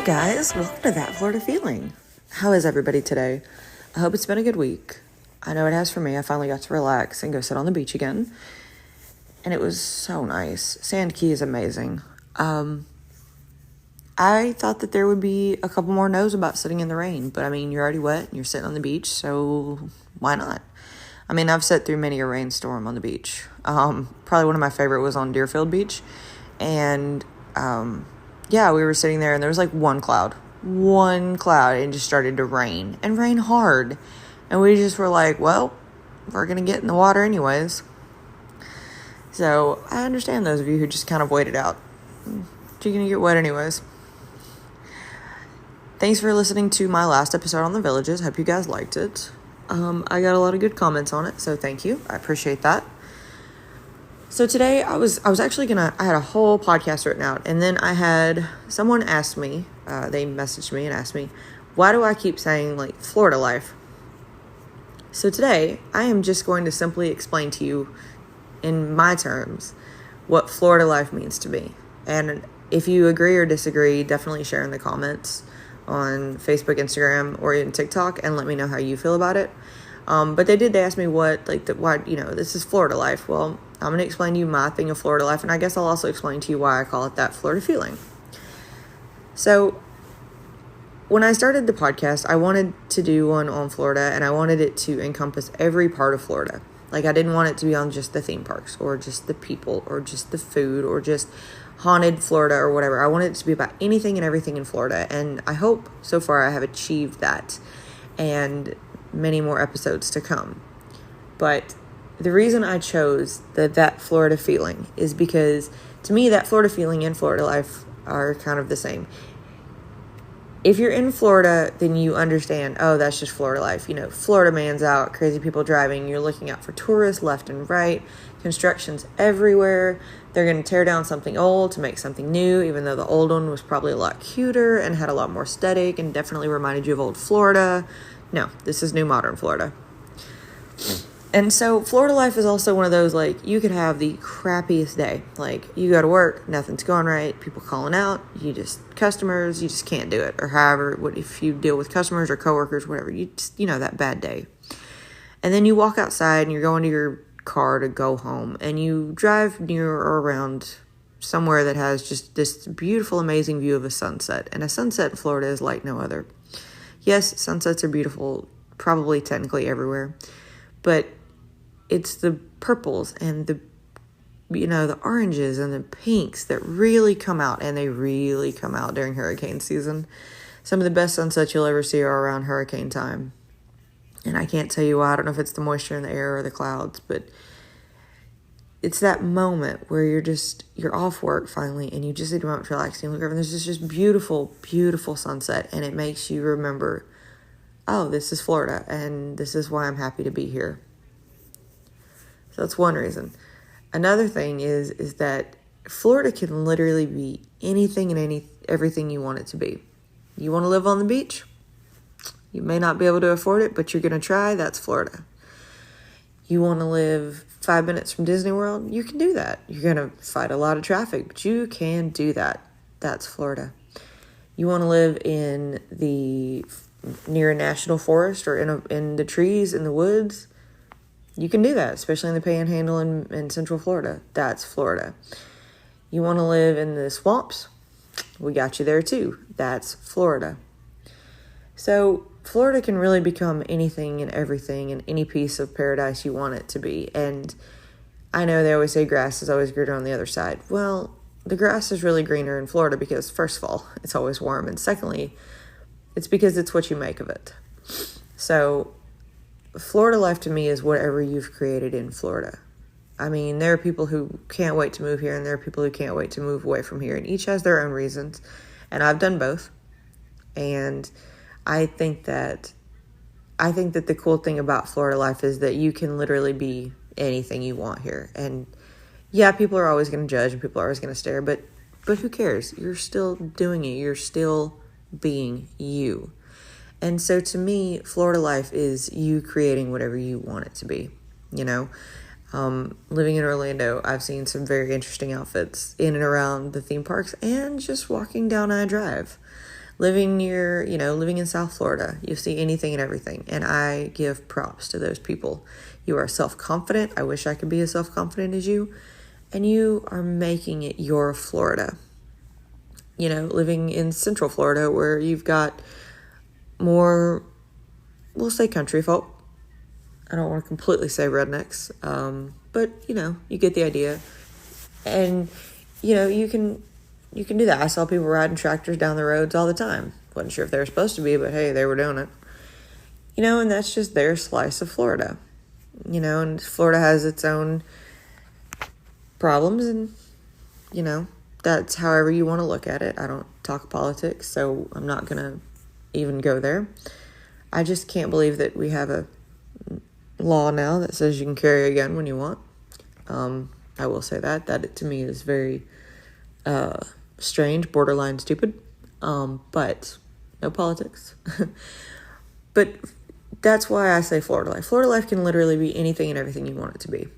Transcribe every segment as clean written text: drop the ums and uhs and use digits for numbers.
Hey guys, welcome to That Florida Feeling. How is everybody today? I hope it's been a good week. I know it has for me. I finally got to relax and go sit on the beach again. And it was so nice. Sand Key is amazing. I thought that there would be a couple more no's about sitting in the rain, but I mean, you're already wet and you're sitting on the beach, so why not? I mean, I've sat through many a rainstorm on the beach. Probably one of my favorite was on Deerfield Beach. And, yeah, we were sitting there and there was like one cloud, and it just started to rain and rain hard. And we just were like, well, we're going to get in the water anyways. So I understand those of you who just kind of waited out. You're going to get wet anyways. Thanks for listening to my last episode on the Villages. Hope you guys liked it. I got a lot of good comments on it, so thank you. I appreciate that. So today I was actually I had a whole podcast written out, and then I had someone ask me, they messaged me and asked me, why do I keep saying like Florida life? So today I am just going to simply explain to you in my terms what Florida life means to me. And if you agree or disagree, definitely share in the comments on Facebook, Instagram, or even TikTok and let me know how you feel about it. But they asked me why, this is Florida life. Well, I'm going to explain to you my thing of Florida life, and I guess I'll also explain to you why I call it that Florida feeling. So when I started the podcast, I wanted to do one on Florida, and I wanted it to encompass every part of Florida. Like, I didn't want it to be on just the theme parks or just the people or just the food or just haunted Florida or whatever. I wanted it to be about anything and everything in Florida, and I hope so far I have achieved that and many more episodes to come. But the reason I chose that Florida feeling is because to me that Florida feeling and Florida life are kind of the same. If you're in Florida, then you understand, oh, that's just Florida life. You know, Florida man's out, crazy people driving. You're looking out for tourists left and right. Construction's everywhere. They're going to tear down something old to make something new, even though the old one was probably a lot cuter and had a lot more aesthetic and definitely reminded you of old Florida. No, this is new modern Florida. And so Florida life is also one of those, like, you could have the crappiest day. Like, you go to work, nothing's going right, people calling out, you just can't do it. Or however, if you deal with customers or coworkers, whatever, that bad day. And then you walk outside and you're going to your car to go home. And you drive near or around somewhere that has just this beautiful, amazing view of a sunset. And a sunset in Florida is like no other. Yes, sunsets are beautiful, probably technically everywhere. But it's the purples and the oranges and the pinks that really come out, and they really come out during hurricane season. Some of the best sunsets you'll ever see are around hurricane time. And I can't tell you why. I don't know if it's the moisture in the air or the clouds, but it's that moment where you're off work finally, and you just need a moment to relax. And you look over, and there's this just beautiful, beautiful sunset, and it makes you remember, oh, this is Florida, and this is why I'm happy to be here. So that's one reason. Another thing is that Florida can literally be anything and everything you want it to be. You want to live on the beach? You may not be able to afford it, but you're going to try. That's Florida. You want to live 5 minutes from Disney World? You can do that. You're going to fight a lot of traffic, but you can do that. That's Florida. You want to live near a national forest or in the trees, in the woods? You can do that, especially in the Panhandle in Central Florida. That's Florida. You want to live in the swamps? We got you there too. That's Florida. So Florida can really become anything and everything and any piece of paradise you want it to be. And I know they always say grass is always greener on the other side. Well, the grass is really greener in Florida because, first of all, it's always warm. And secondly, it's because it's what you make of it. So Florida life to me is whatever you've created in Florida. I mean, there are people who can't wait to move here, and there are people who can't wait to move away from here, and each has their own reasons. And I've done both. And I think that the cool thing about Florida life is that you can literally be anything you want here. And yeah, people are always going to judge and people are always going to stare, but who cares? You're still doing it. You're still being you. And so to me, Florida life is you creating whatever you want it to be, Living in Orlando, I've seen some very interesting outfits in and around the theme parks and just walking down I-Drive. living in South Florida, you see anything and everything. And I give props to those people. You are self-confident. I wish I could be as self-confident as you. And you are making it your Florida. Living in Central Florida where you've got more, we'll say country folk. I don't want to completely say rednecks, but you get the idea. And you can do that. I saw people riding tractors down the roads all the time. Wasn't sure if they were supposed to be, but hey, they were doing it. And that's just their slice of Florida. And Florida has its own problems, and that's however you want to look at it. I don't talk politics, so I'm not gonna even go there. I just can't believe that we have a law now that says you can carry a gun when you want. I will say that to me is very strange, borderline stupid, but no politics. But that's why I say Florida life. Florida life can literally be anything and everything you want it to be.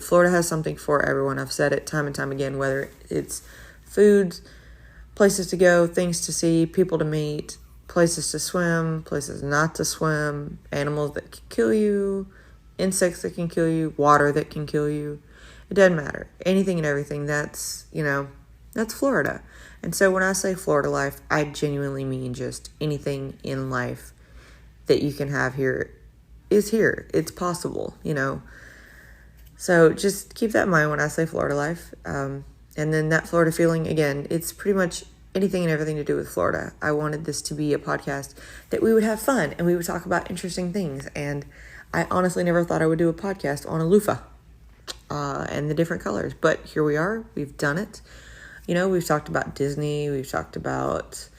Florida has something for everyone. I've said it time and time again, whether it's foods, places to go, things to see, people to meet, places to swim, places not to swim, animals that can kill you, insects that can kill you, water that can kill you. It doesn't matter. Anything and everything, that's Florida. And so when I say Florida life, I genuinely mean just anything in life that you can have here is here. It's possible, So just keep that in mind when I say Florida life. And then that Florida feeling, again, it's pretty much anything and everything to do with Florida. I wanted this to be a podcast that we would have fun and we would talk about interesting things. And I honestly never thought I would do a podcast on a loofah and the different colors. But here we are. We've done it. We've talked about Disney. We've talked about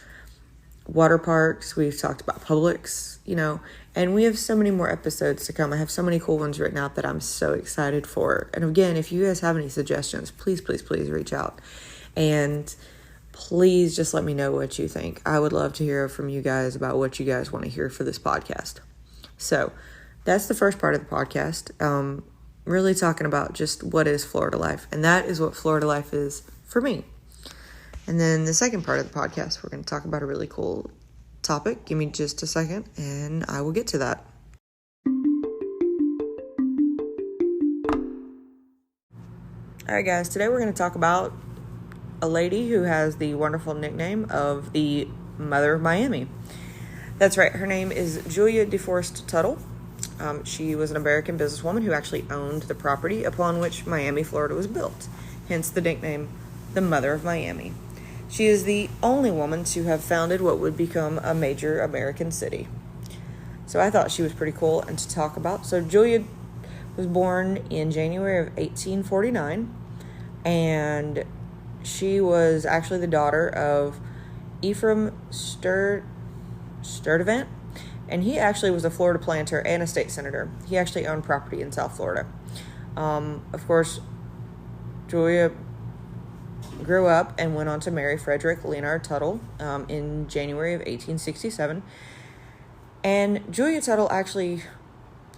water parks. We've talked about Publix, and we have so many more episodes to come. I have so many cool ones written out that I'm so excited for. And again, if you guys have any suggestions, please, please, please reach out. And please just let me know what you think. I would love to hear from you guys about what you guys want to hear for this podcast. So that's the first part of the podcast. Really talking about just what is Florida life. And that is what Florida life is for me. And then the second part of the podcast, we're going to talk about a really cool topic. Give me just a second and I will get to that. All right, guys, today we're going to talk about a lady who has the wonderful nickname of the Mother of Miami. That's right. Her name is Julia DeForest Tuttle. She was an American businesswoman who actually owned the property upon which Miami, Florida was built. Hence the nickname, the Mother of Miami. She is the only woman to have founded what would become a major American city. So I thought she was pretty cool and to talk about. So Julia was born in January of 1849, and she was actually the daughter of Ephraim Sturdivant, and he actually was a Florida planter and a state senator. He actually owned property in South Florida. Of course, Julia grew up and went on to marry Frederick Leonard Tuttle in January of 1867. And Julia Tuttle actually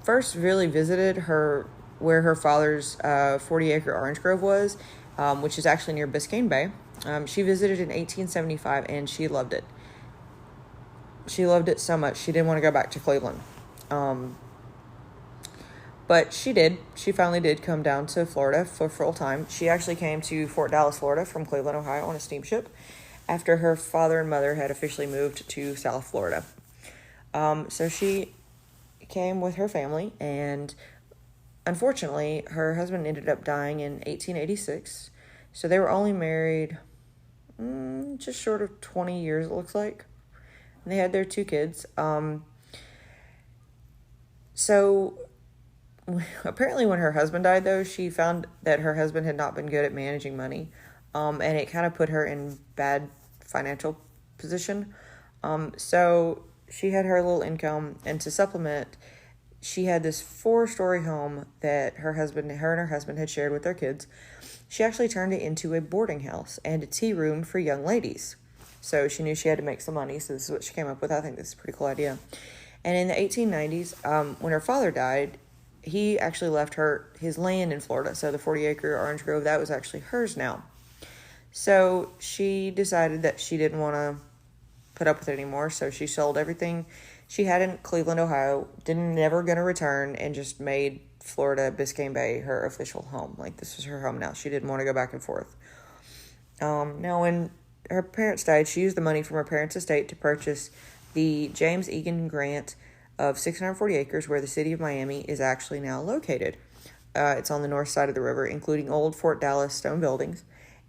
first really visited where her father's 40-acre orange grove was, which is actually near Biscayne Bay. She visited in 1875, and she loved it. She loved it so much, she didn't want to go back to Cleveland. But she did. She finally did come down to Florida for full time. She actually came to Fort Dallas, Florida from Cleveland, Ohio on a steamship after her father and mother had officially moved to South Florida. So she came with her family, and unfortunately, her husband ended up dying in 1886. So they were only married just short of 20 years, it looks like. And they had their 2 kids. So apparently when her husband died, though, she found that her husband had not been good at managing money. And it kind of put her in bad financial position. So she had her little income, and to supplement, she had this 4-story home that her and her husband had shared with their kids. She actually turned it into a boarding house and a tea room for young ladies. So she knew she had to make some money, so this is what she came up with. I think this is a pretty cool idea. And in the 1890s, when her father died, he actually left her his land in Florida. So the 40-acre orange grove, that was actually hers now. So she decided that she didn't want to put up with it anymore, so she sold everything she had in Cleveland, Ohio, never going to return, and just made Florida, Biscayne Bay, her official home. Like, this was her home now. She didn't want to go back and forth. Now, when her parents died, she used the money from her parents' estate to purchase the James Egan Grant of 640 acres, where the city of Miami is actually now located. It's on the north side of the river, including old Fort Dallas stone buildings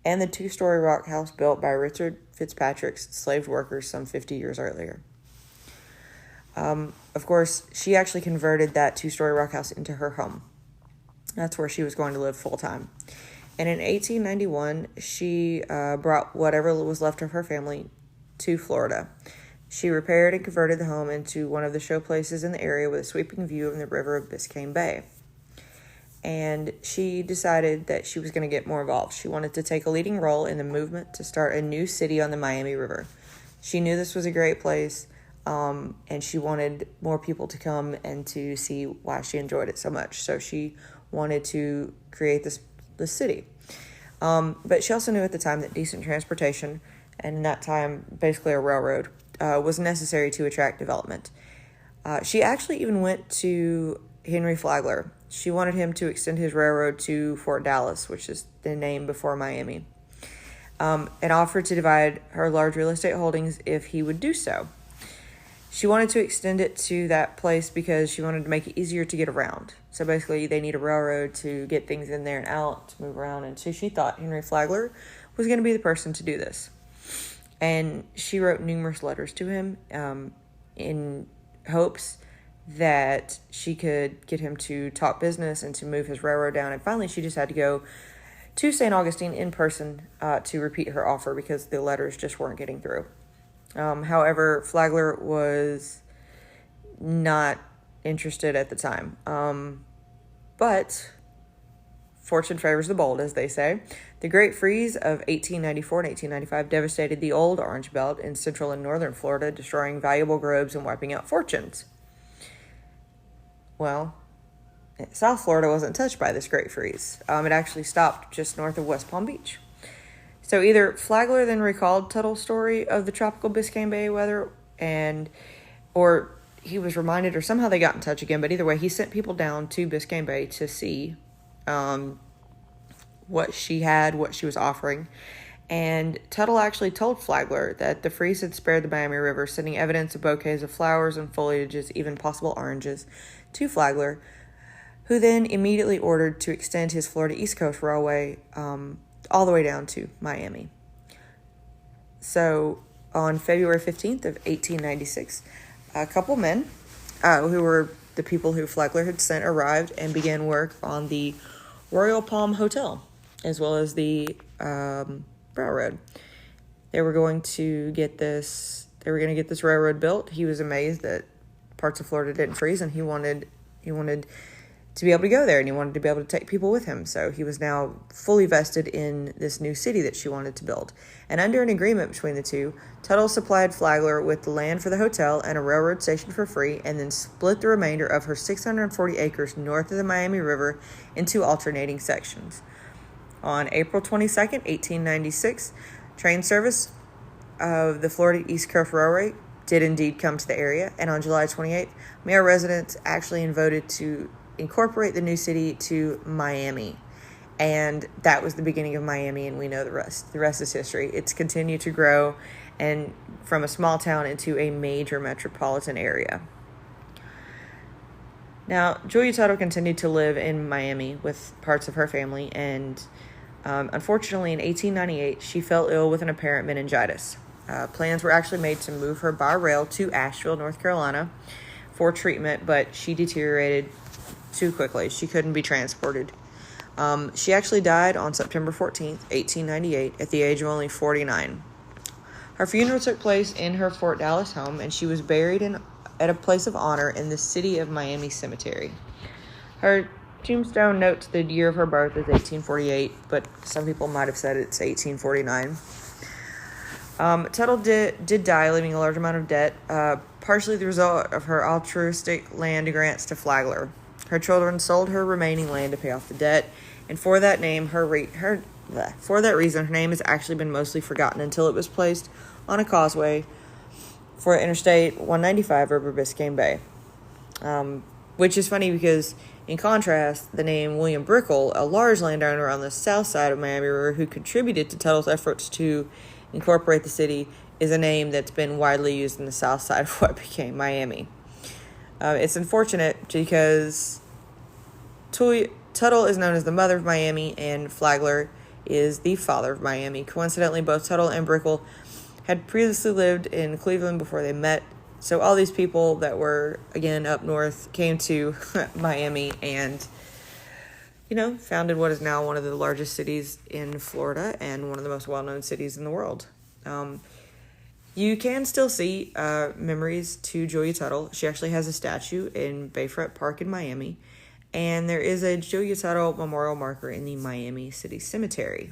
and the 2-story rock house built by Richard Fitzpatrick's slave workers some 50 years earlier. Of course, she actually converted that 2-story rock house into her home. That's where she was going to live full-time. And in 1891, she brought whatever was left of her family to Florida. She repaired and converted the home into one of the show places in the area with a sweeping view of the river of Biscayne Bay. And she decided that she was going to get more involved. She wanted to take a leading role in the movement to start a new city on the Miami River. She knew this was a great place, and she wanted more people to come and to see why she enjoyed it so much. So she wanted to create this city. But she also knew at the time that decent transportation, and in that time basically a railroad, was necessary to attract development. She actually even went to Henry Flagler. She wanted him to extend his railroad to Fort Dallas, which is the name before Miami, and offered to divide her large real estate holdings if he would do so. She wanted to extend it to that place because she wanted to make it easier to get around. So basically, they need a railroad to get things in there and out, to move around. And so she thought Henry Flagler was going to be the person to do this. And she wrote numerous letters to him in hopes that she could get him to talk business and to move his railroad down. And finally, she just had to go to St. Augustine in person to repeat her offer because the letters just weren't getting through. However, Flagler was not interested at the time. But fortune favors the bold, as they say. The Great Freeze of 1894 and 1895 devastated the old Orange Belt in central and northern Florida, destroying valuable groves and wiping out fortunes. Well, South Florida wasn't touched by this Great Freeze. It actually stopped just north of West Palm Beach. So either Flagler then recalled Tuttle's story of the tropical Biscayne Bay weather, or he was reminded, or somehow they got in touch again. But either way, he sent people down to Biscayne Bay to see what she had, what she was offering. And Tuttle actually told Flagler that the freeze had spared the Miami River, sending evidence of bouquets of flowers and foliages, even possible oranges, to Flagler, who then immediately ordered to extend his Florida East Coast Railway all the way down to Miami. So on February 15th of 1896, a couple men who were the people who Flagler had sent arrived and began work on the Royal Palm Hotel, as well as the railroad. They were going to get this railroad built. He was amazed that parts of Florida didn't freeze, and he wanted to be able to go there, and he wanted to be able to take people with him. So he was now fully vested in this new city that she wanted to build. And under an agreement between the two, Tuttle supplied Flagler with the land for the hotel and a railroad station for free, and then split the remainder of her 640 acres north of the Miami River into alternating sections. On April 22nd, 1896, train service of the Florida East Coast Railway did indeed come to the area, and on July 28th, mayor residents actually voted to incorporate the new city to Miami. And that was the beginning of Miami, and we know the rest. The rest is history. It's continued to grow, and from a small town into a major metropolitan area. Now, Julia Tuttle continued to live in Miami with parts of her family, and unfortunately in 1898, she fell ill with an apparent meningitis. Plans were actually made to move her by rail to Asheville, North Carolina for treatment, but she deteriorated too quickly. She couldn't be transported. She actually died on September 14th, 1898, at the age of only 49. Her funeral took place in her Fort Dallas home, and she was buried at a place of honor in the City of Miami Cemetery. Her tombstone notes the year of her birth as 1848, but some people might have said it's 1849. Tuttle did die, leaving a large amount of debt, partially the result of her altruistic land grants to Flagler. Her children sold her remaining land to pay off the debt, and for that reason, her name has actually been mostly forgotten until it was placed on a causeway for Interstate 195 over Biscayne Bay. Which is funny because, in contrast, the name William Brickell, a large landowner on the south side of Miami River who contributed to Tuttle's efforts to incorporate the city, is a name that's been widely used in the south side of what became Miami. It's unfortunate because Tuttle is known as the mother of Miami, and Flagler is the father of Miami. Coincidentally, both Tuttle and Brickell had previously lived in Cleveland before they met. So all these people that were, again, up north came to Miami and, founded what is now one of the largest cities in Florida and one of the most well-known cities in the world. You can still see memories to Julia Tuttle. She actually has a statue in Bayfront Park in Miami. And there is a Julia Tuttle memorial marker in the Miami City Cemetery.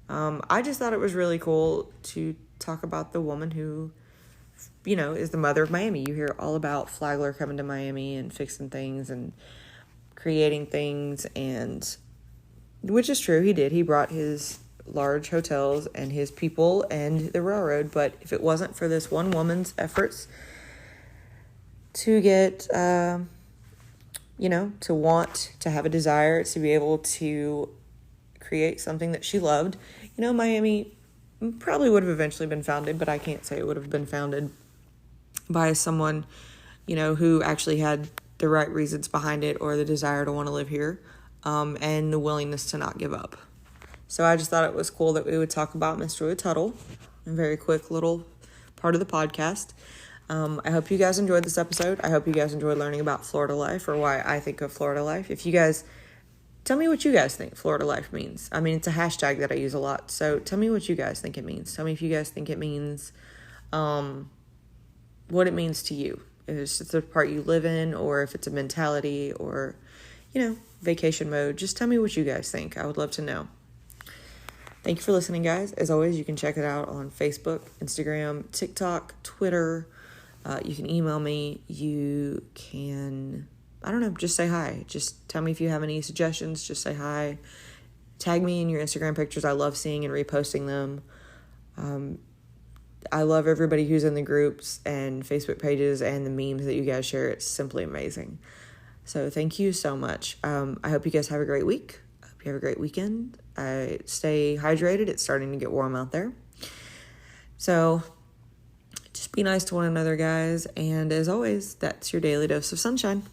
I just thought it was really cool to talk about the woman who, is the mother of Miami. You hear all about Flagler coming to Miami and fixing things and creating things, and which is true, he did. He brought his large hotels and his people and the railroad, but if it wasn't for this one woman's efforts to get, to want to have a desire to be able to create something that she loved, Miami probably would have eventually been founded, but I can't say it would have been founded by someone, who actually had the right reasons behind it or the desire to want to live here, and the willingness to not give up. So I just thought it was cool that we would talk about Miss Julia Tuttle, a very quick little part of the podcast. I hope you guys enjoyed this episode. I hope you guys enjoyed learning about Florida life, or why I think of Florida life. If you guys, tell me what you guys think Florida life means. I mean, it's a hashtag that I use a lot, so tell me what you guys think it means. Tell me if you guys think it means what it means to you. If it's just the part you live in, or if it's a mentality, or, vacation mode. Just tell me what you guys think. I would love to know. Thank you for listening, guys. As always, you can check it out on Facebook, Instagram, TikTok, Twitter. You can email me. You can, just say hi. Just tell me if you have any suggestions. Just say hi. Tag me in your Instagram pictures. I love seeing and reposting them. I love everybody who's in the groups and Facebook pages and the memes that you guys share. It's simply amazing. So thank you so much. I hope you guys have a great week. I hope you have a great weekend. Stay hydrated. It's starting to get warm out there. So just be nice to one another, guys. And as always, that's your daily dose of sunshine.